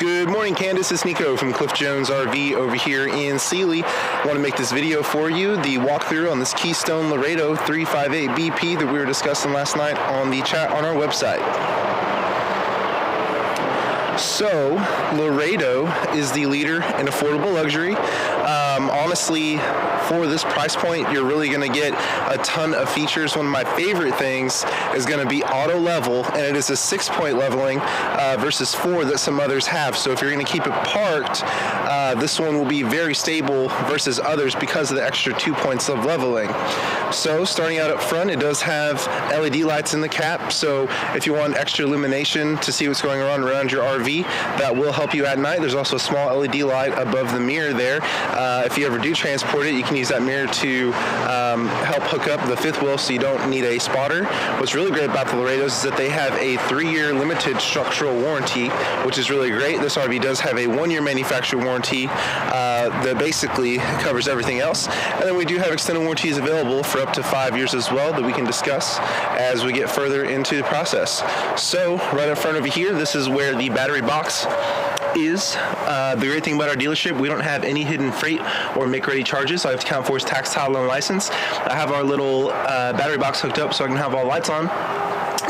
Good morning, Candace. It's Nico from Cliff Jones RV over here in Sealy. I want to make this video for you, the walkthrough on this Keystone Laredo 358 BP that we were discussing last night on the chat on our website. So, Laredo is the leader in affordable luxury. Honestly, for this price point, you're really going to get a ton of features. One of my favorite things is going to be auto level, and it is a 6-point leveling versus 4 that some others have. So if you're going to keep it parked, this one will be very stable versus others because of the extra 2 points of leveling. So starting out up front, it does have LED lights in the cap. So if you want extra illumination to see what's going on around your RV, that will help you at night. There's also a small LED light above the mirror there. If you ever do transport it, you can use that mirror to help hook up the fifth wheel so you don't need a spotter. What's really great about the Laredos is that they have a 3-year limited structural warranty, which is really great. This RV does have a 1-year manufacturer warranty that basically covers everything else. And then we do have extended warranties available for up to 5 years as well that we can discuss as we get further into the process. So right up front over here, this is where the battery box is. The great thing about our dealership, we don't have any hidden freight or make-ready charges. All I have to count for is tax, title, and license. I have our little battery box hooked up so I can have all lights on.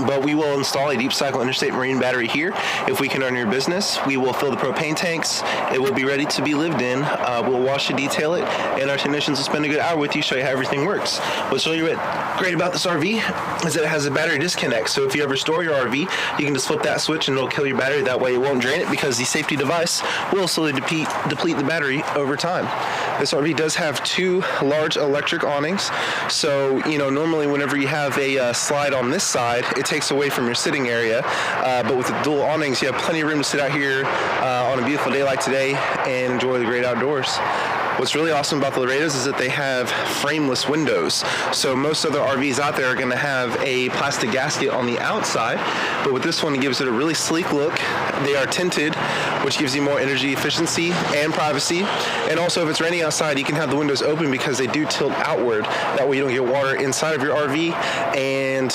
But we will install a deep cycle interstate marine battery here. If we can earn your business, we will fill the propane tanks. It will be ready to be lived in. We'll wash and detail it, and our technicians will spend a good hour with you, show you how everything works. What's really great about this RV is that it has a battery disconnect. So if you ever store your RV, you can just flip that switch and it'll kill your battery. That way it won't drain it because the safety device will slowly deplete the battery over time. This RV does have 2 large electric awnings. So, normally whenever you have a slide on this side, it takes away from your sitting area, but with the dual awnings, you have plenty of room to sit out here on a beautiful day like today and enjoy the great outdoors. What's really awesome about the Laredos is that they have frameless windows. So most other RVs out there are going to have a plastic gasket on the outside, but with this one, it gives it a really sleek look. They are tinted, which gives you more energy efficiency and privacy. And also, if it's raining outside, you can have the windows open because they do tilt outward. That way you don't get water inside of your RV. And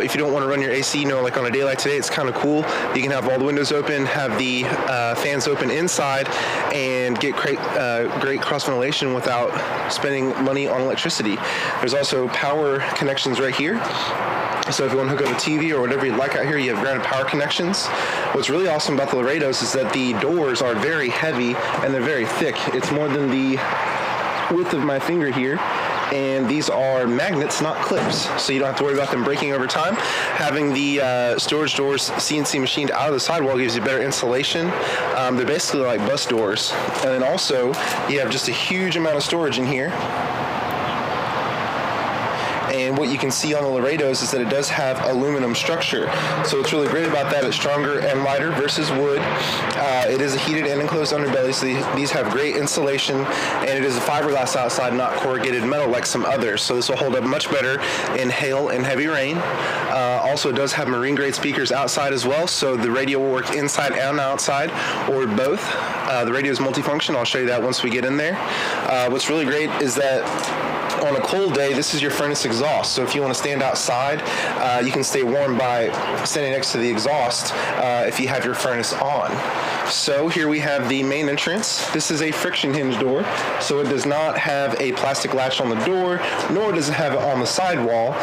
if you don't want to run your AC, like on a day like today, it's kind of cool. You can have all the windows open, have the fans open inside, and get great cross ventilation without spending money on electricity. There's also power connections right here. So if you want to hook up a TV or whatever you'd like out here, you have grounded power connections. What's really awesome about the Laredos is that the doors are very heavy and they're very thick. It's more than the width of my finger here. And these are magnets, not clips, so you don't have to worry about them breaking over time. Having the storage doors CNC machined out of the sidewall gives you better insulation. They're basically like bus doors. And then also, you have just a huge amount of storage in here. And what you can see on the Laredos is that it does have aluminum structure. So what's really great about that, it's stronger and lighter versus wood. It is a heated and enclosed underbelly, so these have great insulation, and it is a fiberglass outside, not corrugated metal like some others. So this will hold up much better in hail and heavy rain. Also, it does have marine grade speakers outside as well, so the radio will work inside and outside, or both. The radio is multifunction. I'll show you that once we get in there. What's really great is that on a cold day, this is your furnace exhaust. So if you want to stand outside, you can stay warm by standing next to the exhaust if you have your furnace on. So here we have the main entrance. This is a friction hinge door, so it does not have a plastic latch on the door, nor does it have it on the sidewall.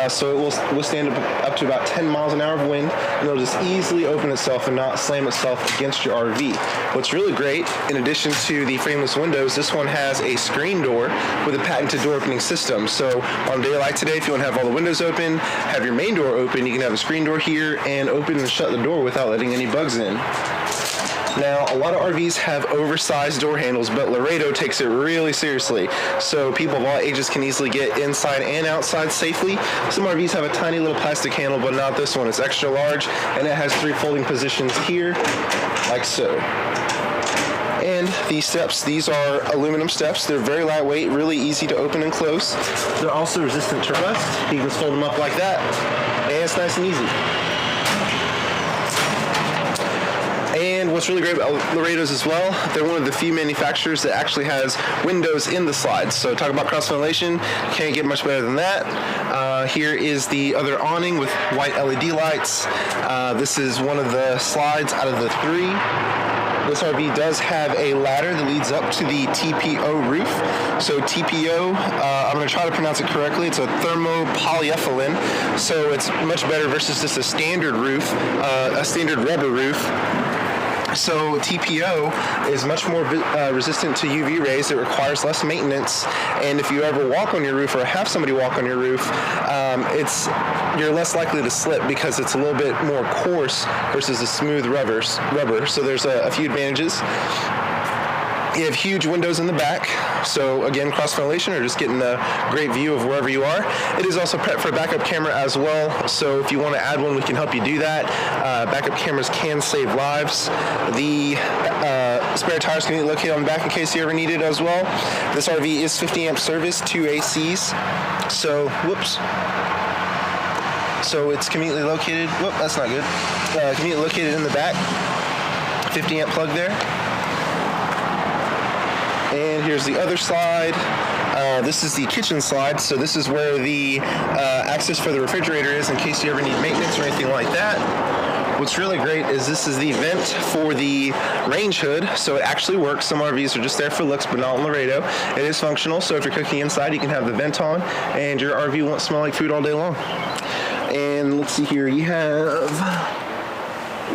So it will withstand up to about 10 miles an hour of wind, and it'll just easily open itself and not slam itself against your RV. What's really great, in addition to the frameless windows, this one has a screen door with a patented door opening system. So on a day like today, if you want to have all the windows open, have your main door open, you can have a screen door here and open and shut the door without letting any bugs in. Now, a lot of RVs have oversized door handles, but Laredo takes it really seriously. So people of all ages can easily get inside and outside safely. Some RVs have a tiny little plastic handle, but not this one. It's extra large, and it has 3 folding positions here, like so. And these steps, these are aluminum steps. They're very lightweight, really easy to open and close. They're also resistant to rust. You can just fold them up like that, and it's nice and easy. And what's really great about Laredos as well, they're one of the few manufacturers that actually has windows in the slides. So talk about cross ventilation, can't get much better than that. Here is the other awning with white LED lights. This is one of the slides out of the 3. this RV does have a ladder that leads up to the TPO roof. So TPO, I'm going to try to pronounce it correctly. It's a thermopolyethylene, so it's much better versus just a standard roof, a standard rubber roof. So TPO is much more resistant to UV rays. It requires less maintenance, and if you ever walk on your roof or have somebody walk on your roof, you're less likely to slip because it's a little bit more coarse versus the smooth rubber. So there's a few advantages. You have huge windows in the back, so again, cross ventilation or just getting a great view of wherever you are. It is also prepped for a backup camera as well, so if you want to add one, we can help you do that. Backup cameras can save lives. The spare tires can be located on the back in case you ever need it as well. This RV is 50 amp service, 2 ACs, so so it's conveniently located. Whoop, that's not good. Conveniently located in the back. 50 amp plug there. And here's the other slide. This is the kitchen slide, so this is where the access for the refrigerator is in case you ever need maintenance or anything like that. What's really great is this is the vent for the range hood, so it actually works. Some RVs are just there for looks, but not on Laredo. It is functional, so if you're cooking inside, you can have the vent on, and your RV won't smell like food all day long. And let's see here, you have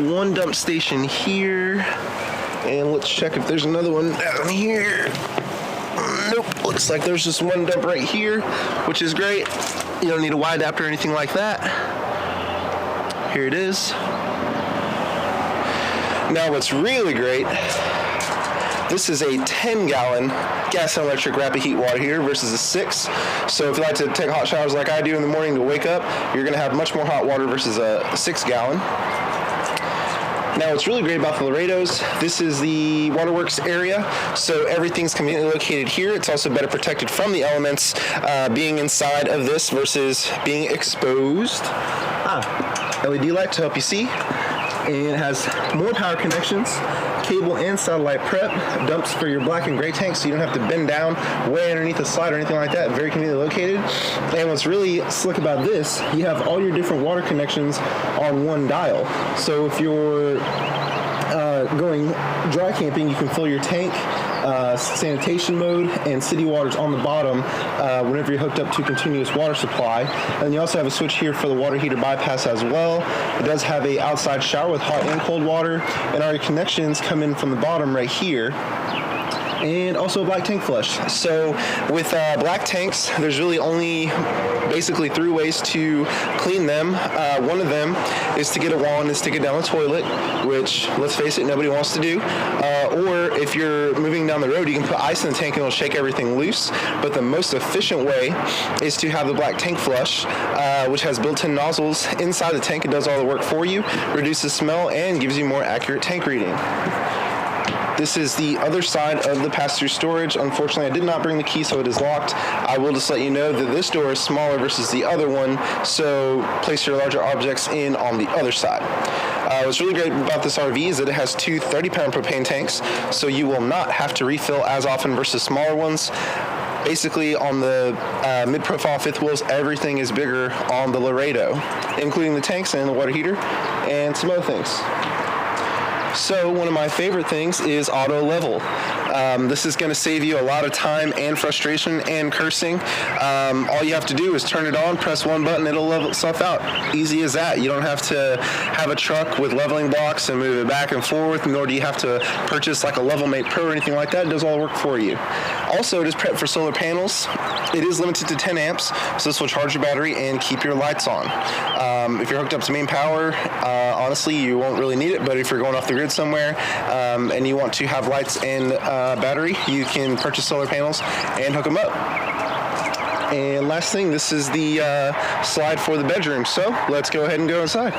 one dump station here. And let's check if there's another one down here. Nope, looks like there's just one dump right here, which is great. You don't need a Y adapter or anything like that. Here it is. Now what's really great, this is a 10-gallon gas and electric rapid heat water heater versus a 6. So if you like to take hot showers like I do in the morning to wake up, you're gonna have much more hot water versus a 6-gallon. Now, what's really great about the Laredos, this is the waterworks area, so everything's conveniently located here. It's also better protected from the elements being inside of this versus being exposed. LED light to help you see. And it has more power connections, cable and satellite prep, dumps for your black and gray tanks so you don't have to bend down way underneath the slide or anything like that. Very conveniently located. And what's really slick about this, you have all your different water connections on one dial. So if you're going dry camping, you can fill your tank, sanitation mode, and city waters on the bottom whenever you're hooked up to continuous water supply. And you also have a switch here for the water heater bypass as well. It does have a outside shower with hot and cold water, and all your connections come in from the bottom right here. And also a black tank flush. So with black tanks, there's really only basically 3 ways to clean them. One of them is to get a wand and stick it down the toilet, which, let's face it, nobody wants to do. Or if you're moving down the road, you can put ice in the tank and it'll shake everything loose. But the most efficient way is to have the black tank flush, which has built-in nozzles inside the tank. It does all the work for you, reduces smell, and gives you more accurate tank reading. This is the other side of the pass-through storage. Unfortunately, I did not bring the key, so it is locked. I will just let you know that this door is smaller versus the other one, so place your larger objects in on the other side. What's really great about this RV is that it has 2 30-pound propane tanks, so you will not have to refill as often versus smaller ones. Basically, on the mid-profile fifth wheels, everything is bigger on the Laredo, including the tanks and the water heater and some other things. So one of my favorite things is auto level. This is going to save you a lot of time and frustration and cursing. All you have to do is turn it on, press one button, it'll level itself out. Easy as that. You don't have to have a truck with leveling blocks and move it back and forth, nor do you have to purchase like a Levelmate Pro or anything like that. It does all the work for you. Also, it is prepped for solar panels. It is limited to 10 amps, so this will charge your battery and keep your lights on. If you're hooked up to main power, honestly, you won't really need it, but if you're going off the grid somewhere and you want to have lights and battery, you can purchase solar panels and hook them up. And last thing, this is the slide for the bedroom, so let's go ahead and go inside.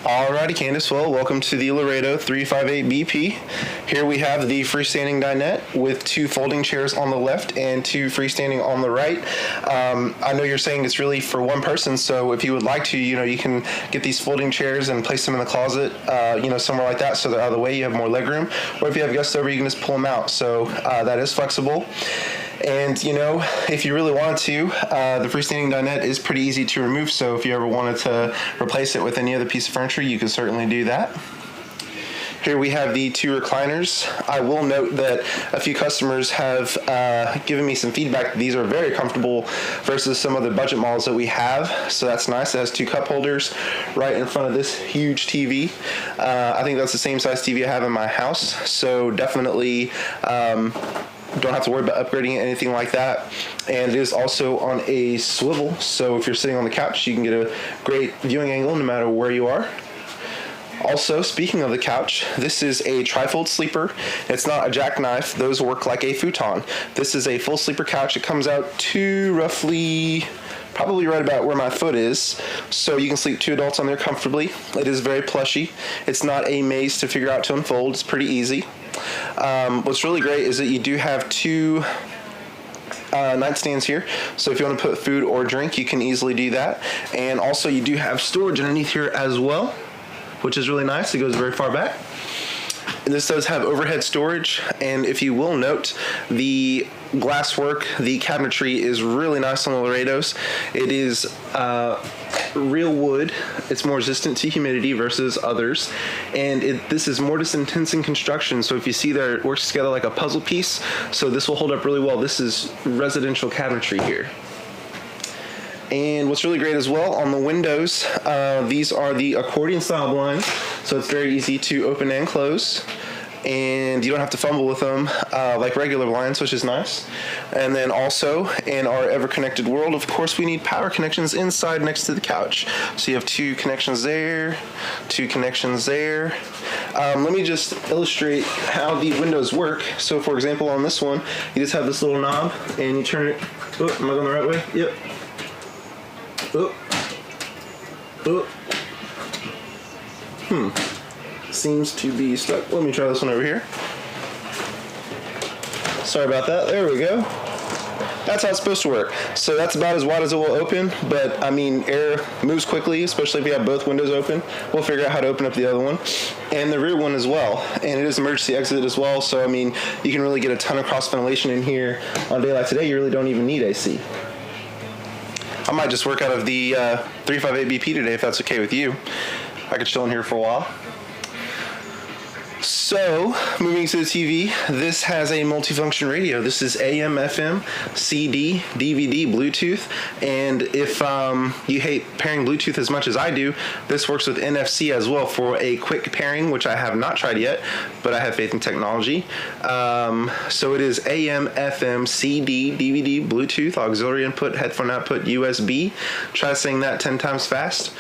Alrighty, Candace. Well, welcome to the Laredo 358 BP. Here we have the freestanding dinette with 2 folding chairs on the left and 2 freestanding on the right. I know you're saying it's really for one person, so if you would like to, you can get these folding chairs and place them in the closet, somewhere like that, so they're out of the way. You have more leg room. Or if you have guests over, you can just pull them out. So that is flexible. And you know, if you really wanted to, the freestanding dinette is pretty easy to remove, so if you ever wanted to replace it with any other piece of furniture, you could certainly do that. Here we have the 2 recliners. I will note that a few customers have given me some feedback that these are very comfortable versus some of the budget models that we have, so that's nice. It has 2 cup holders right in front of this huge TV. I think that's the same size TV I have in my house, so definitely don't have to worry about upgrading it, anything like that. And it is also on a swivel, so if you're sitting on the couch, you can get a great viewing angle no matter where you are. Also, speaking of the couch, this is a Trifold Sleeper. It's not a jackknife. Those work like a futon. This is a full sleeper couch. It comes out to roughly, probably right about where my foot is, so you can sleep 2 adults on there comfortably. It is very plushy. It's not a maze to figure out to unfold. It's pretty easy. What's really great is that you do have 2 nightstands here, so if you want to put food or drink, you can easily do that. And also you do have storage underneath here as well, which is really nice. It goes very far back. This does have overhead storage, and if you will note, the glasswork, the cabinetry is really nice on the Laredos. It is real wood. It's more resistant to humidity versus others, and this is mortise and tencing construction, so if you see there, it works together like a puzzle piece, so this will hold up really well. This is residential cabinetry here. And what's really great as well, on the windows, these are the accordion style blinds, so it's very easy to open and close, and you don't have to fumble with them like regular blinds, which is nice. And then also, in our ever-connected world, of course, we need power connections inside next to the couch. So you have 2 connections there, 2 connections there. Let me just illustrate how the windows work. So for example, on this one, you just have this little knob, and you turn it, oh, am I going the right way? Yep. Oh. Oh. Seems to be stuck. Let me try this one over here. Sorry about that. There we go. That's how it's supposed to work. So that's about as wide as it will open, but I mean, air moves quickly, especially if you have both windows open. We'll figure out how to open up the other one. And the rear one as well. And it is emergency exit as well, so I mean, you can really get a ton of cross ventilation in here. On a day like today, you really don't even need AC. I might just work out of the 358 BP today if that's okay with you. I could chill in here for a while. So, moving to the TV, this has a multifunction radio. This is AM, FM, CD, DVD, Bluetooth, and if you hate pairing Bluetooth as much as I do, this works with NFC as well for a quick pairing, which I have not tried yet, but I have faith in technology. So it is AM, FM, CD, DVD, Bluetooth, auxiliary input, headphone output, USB. Try saying that 10 times fast.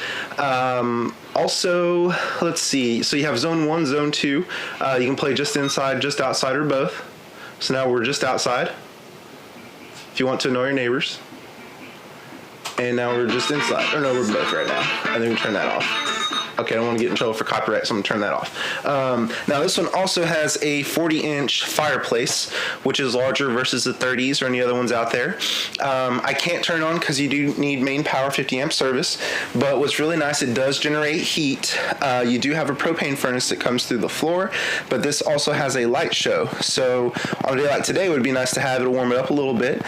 Also, let's see, so you have zone 1, zone 2. You can play just inside, just outside, or both. So now we're just outside, if you want to annoy your neighbors. And now we're just inside. Or no, we're both right now. And then we turn that off. Okay, I don't want to get in trouble for copyright, so I'm going to turn that off. Now this one also has a 40-inch fireplace, which is larger versus the 30s or any other ones out there. I can't turn it on because you do need main power 50 amp service, but what's really nice, it does generate heat. You do have a propane furnace that comes through the floor, but this also has a light show. So on a day like today, it would be nice to have it warm it up a little bit.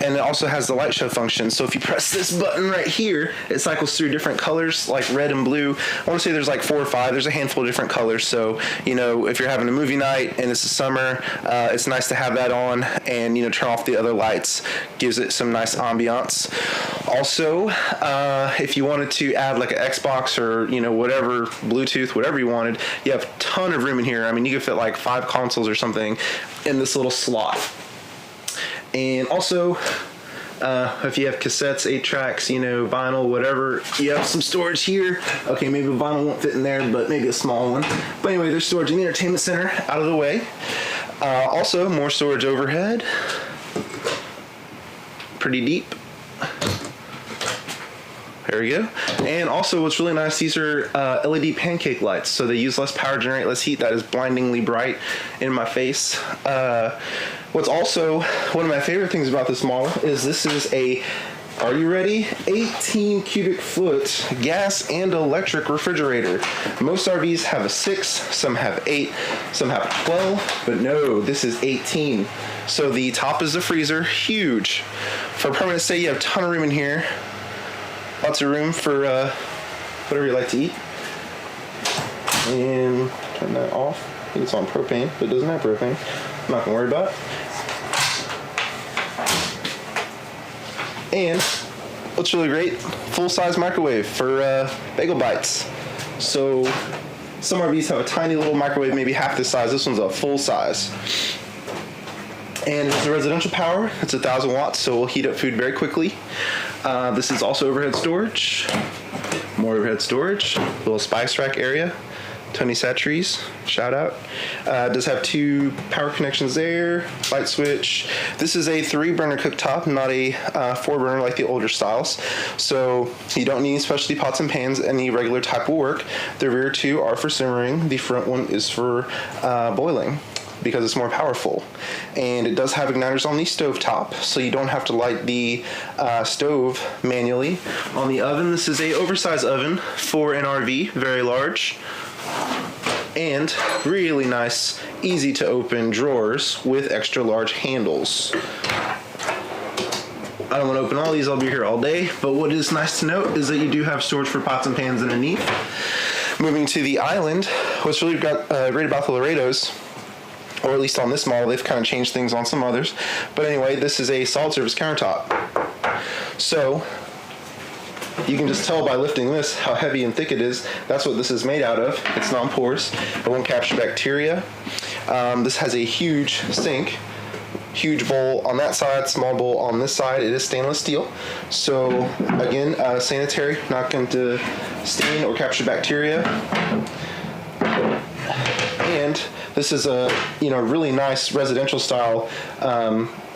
And it also has the light show function. So if you press this button right here, it cycles through different colors like red and blue. I want to say there's like 4 or 5. There's a handful of different colors. So, you know, if you're having a movie night and it's the summer, it's nice to have that on and, you know, turn off the other lights. Gives it some nice ambiance. Also, if you wanted to add like an Xbox or, you know, whatever, Bluetooth, whatever you wanted, you have a ton of room in here. I mean, you could fit like 5 consoles or something in this little slot. And also, if you have cassettes, 8 tracks, you know, vinyl, whatever, you have some storage here. Okay, maybe the vinyl won't fit in there, but maybe a small one. But anyway, there's storage in the entertainment center out of the way. Also, more storage overhead. Pretty deep. There we go. And also what's really nice, these are LED pancake lights, so they use less power, generate less heat. That is blindingly bright in my face. What's also one of my favorite things about this model is this is a Are you ready? 18 cubic foot gas and electric refrigerator. Most RVs have a 6, some have 8, some have 12, but no, this is 18. So the top is the freezer, huge. For a permanent stay, you have a ton of room in here. Lots of room for whatever you like to eat. And turn that off. I think it's on propane, but it doesn't have propane. I'm not gonna worry about it. And what's really great, full-size microwave for bagel bites. So some RVs have a tiny little microwave, maybe half this size. This one's a full size. And it's a residential power. It's 1,000 watts, so it'll heat up food very quickly. This is also overhead storage. More overhead storage. Little spice rack area. Tony Satcheries, shout out. Does have 2 power connections there, light switch. This is a 3-burner cooktop, not a 4-burner like the older styles. So you don't need specialty pots and pans. Any regular type will work. The rear 2 are for simmering. The front one is for boiling, because it's more powerful. And it does have igniters on the stove top, so you don't have to light the stove manually. On the oven, this is a oversized oven for an RV, very large. And really nice, easy to open drawers with extra large handles. I don't want to open all these, I'll be here all day, but what is nice to note is that you do have storage for pots and pans underneath. Moving to the island, what's really great about the Laredos, or at least on this model, they've kind of changed things on some others, but anyway, this is a solid surface countertop. So you can just tell by lifting this how heavy and thick it is. That's what this is made out of. It's non-porous. It won't capture bacteria. This has a huge sink, huge bowl on that side, small bowl on this side. It is stainless steel. So again, sanitary, not going to stain or capture bacteria. And this is a really nice residential style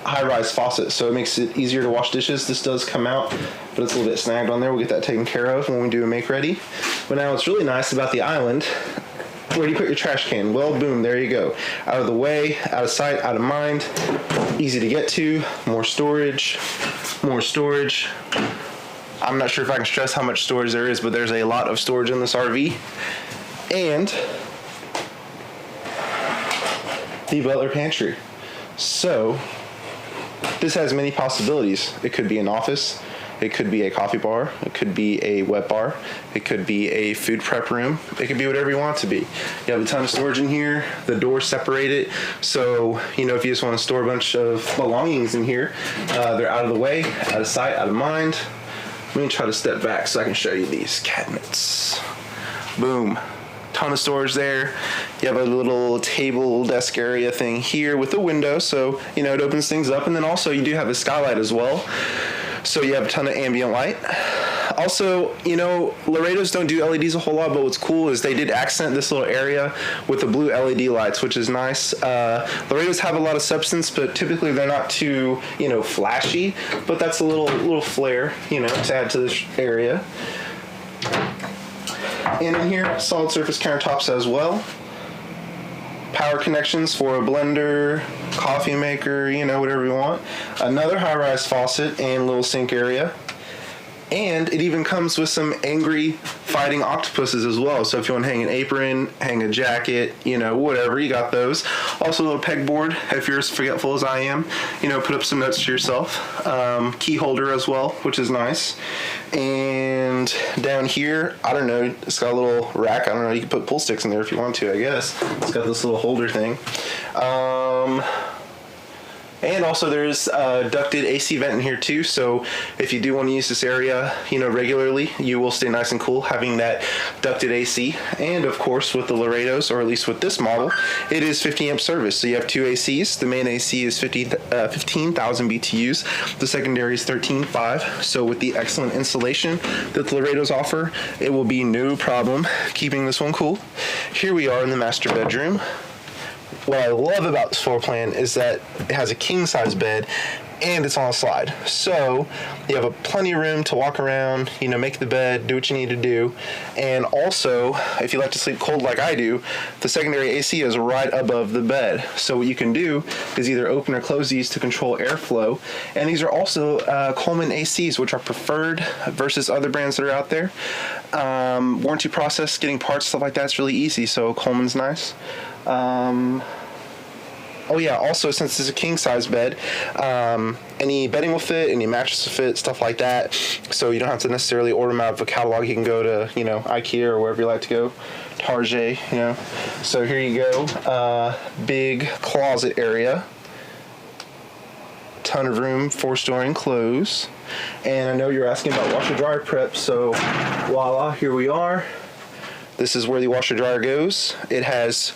high-rise faucet, so it makes it easier to wash dishes. This does come out, but it's a little bit snagged on there. We'll get that taken care of when we do a make ready. But now what's really nice about the island, where do you put your trash can? Well, boom, there you go. Out of the way, out of sight, out of mind, easy to get to, more storage, more storage. I'm not sure if I can stress how much storage there is, but there's a lot of storage in this RV. And the Butler Pantry. So this has many possibilities. It could be an office, it could be a coffee bar, it could be a wet bar, it could be a food prep room, it could be whatever you want it to be. You have a ton of storage in here, the doors separate it, so if you just want to store a bunch of belongings in here, they're out of the way, out of sight, out of mind. Let me try to step back so I can show you these cabinets. Boom. Ton of storage there. You have a little table desk area thing here with a window, so it opens things up. And then also you do have a skylight as well, so you have a ton of ambient light. Also, Laredos don't do LEDs a whole lot, but what's cool is they did accent this little area with the blue LED lights, which is nice. Laredos have a lot of substance, but typically they're not too flashy, but that's a little flair to add to this area. And in here, solid surface countertops as well. Power connections for a blender, coffee maker, whatever you want. Another high-rise faucet and little sink area. And it even comes with some angry fighting octopuses as well. So if you want to hang an apron, hang a jacket, whatever, you got those. Also a little pegboard, if you're as forgetful as I am, put up some notes to yourself. Key holder as well, which is nice. And down here, I don't know, it's got a little rack. I don't know, you can put pool sticks in there if you want to, I guess. It's got this little holder thing. And also there's a ducted AC vent in here too, so if you do want to use this area, regularly, you will stay nice and cool having that ducted AC. And of course with the Laredos, or at least with this model, it is 50 amp service. So you have 2 ACs. The main AC is 15,000 BTUs. The secondary is 13.5. So with the excellent insulation that the Laredos offer, it will be no problem keeping this one cool. Here we are in the master bedroom. What I love about this floor plan is that it has a king size bed and it's on a slide. So you have plenty of room to walk around, make the bed, do what you need to do. And also, if you like to sleep cold like I do, the secondary AC is right above the bed. So what you can do is either open or close these to control airflow. And these are also Coleman ACs, which are preferred versus other brands that are out there. Warranty process, getting parts, stuff like that's really easy. So Coleman's nice. Oh yeah, also since it's a king size bed, any bedding will fit, any mattress will fit, stuff like that. So you don't have to necessarily order them out of a catalog. You can go to, IKEA or wherever you like to go, Target, So here you go, big closet area, ton of room for storing clothes. And I know you're asking about washer dryer prep, so voila, here we are. This is where the washer dryer goes. It has,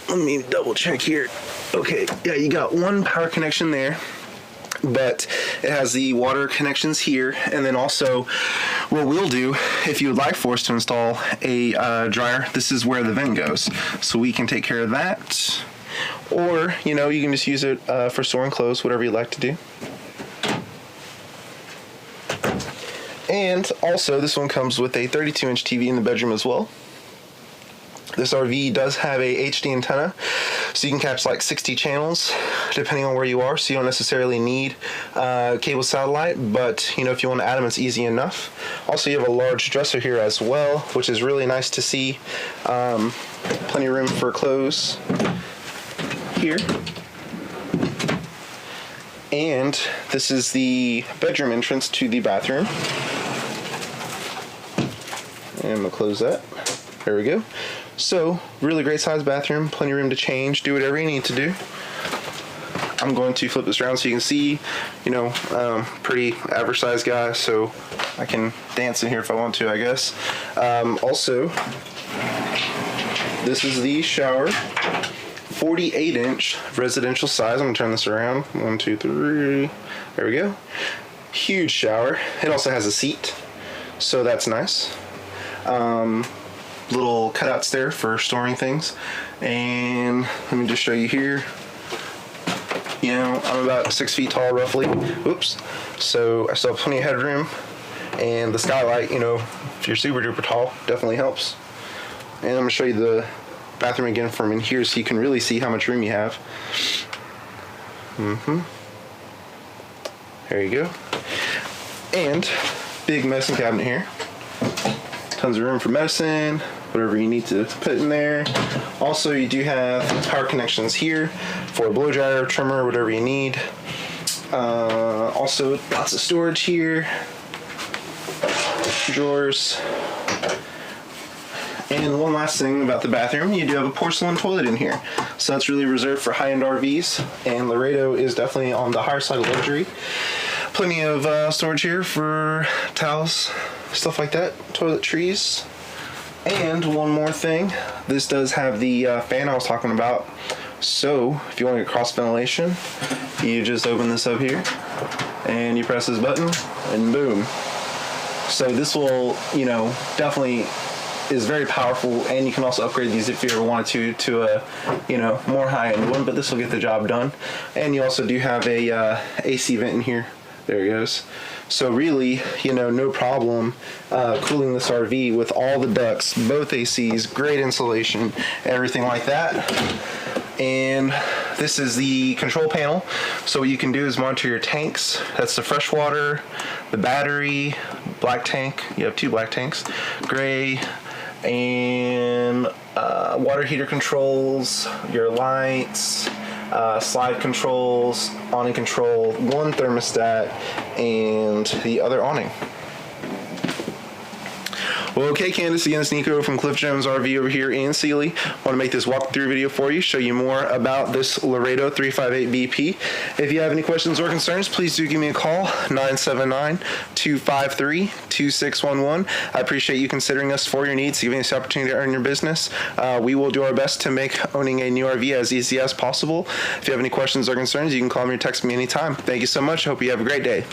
let me double check here. Okay, yeah, you got one power connection there, but it has the water connections here. And then also what we'll do, if you would like for us to install a dryer, this is where the vent goes. So we can take care of that. Or, you can just use it for storing clothes, whatever you like to do. And also, this one comes with a 32-inch TV in the bedroom as well. This RV does have a HD antenna, so you can catch like 60 channels depending on where you are, so you don't necessarily need cable satellite, but if you want to add them, it's easy enough. Also, you have a large dresser here as well, which is really nice to see. Plenty of room for clothes here. And this is the bedroom entrance to the bathroom. And we'll close that. There we go. So, really great size bathroom, plenty of room to change, do whatever you need to do. I'm going to flip this around so you can see, pretty average size guy, so I can dance in here if I want to, I guess. Also, this is the shower, 48-inch residential size. I'm going to turn this around. 1, 2, 3. There we go. Huge shower. It also has a seat, so that's nice. Little cutouts there for storing things. And let me just show you here. I'm about 6 feet tall roughly. Oops. So I still have plenty of headroom. And the skylight, if you're super duper tall, definitely helps. And I'm going to show you the bathroom again from in here so you can really see how much room you have. There you go. And big medicine cabinet here. Tons of room for medicine, whatever you need to put in there. Also, you do have power connections here for a blow dryer, trimmer, whatever you need. Also, lots of storage here. Drawers. And one last thing about the bathroom, you do have a porcelain toilet in here. So that's really reserved for high-end RVs, and Laredo is definitely on the higher side of luxury. Plenty of storage here for towels, stuff like that, toiletries. And one more thing, this does have the fan I was talking about. So if you want to get cross ventilation, you just open this up here and you press this button and boom. So this will, definitely is very powerful, and you can also upgrade these if you ever wanted to a, more high-end one, but this will get the job done. And you also do have a AC vent in here. There it goes. So really, no problem cooling this RV with all the ducts, both ACs, great insulation, everything like that. And this is the control panel. So what you can do is monitor your tanks. That's the fresh water, the battery, black tank. You have 2 black tanks, gray, and water heater controls, your lights, slide controls, awning control, 1 thermostat, and the other awning. Well, okay, Candace, again, it's Nico from Cliff Jones RV over here in Sealy. Want to make this walkthrough video for you, show you more about this Laredo 358 BP. If you have any questions or concerns, please do give me a call, 979-253-2611. I appreciate you considering us for your needs, giving us the opportunity to earn your business. We will do our best to make owning a new RV as easy as possible. If you have any questions or concerns, you can call me or text me anytime. Thank you so much. Hope you have a great day.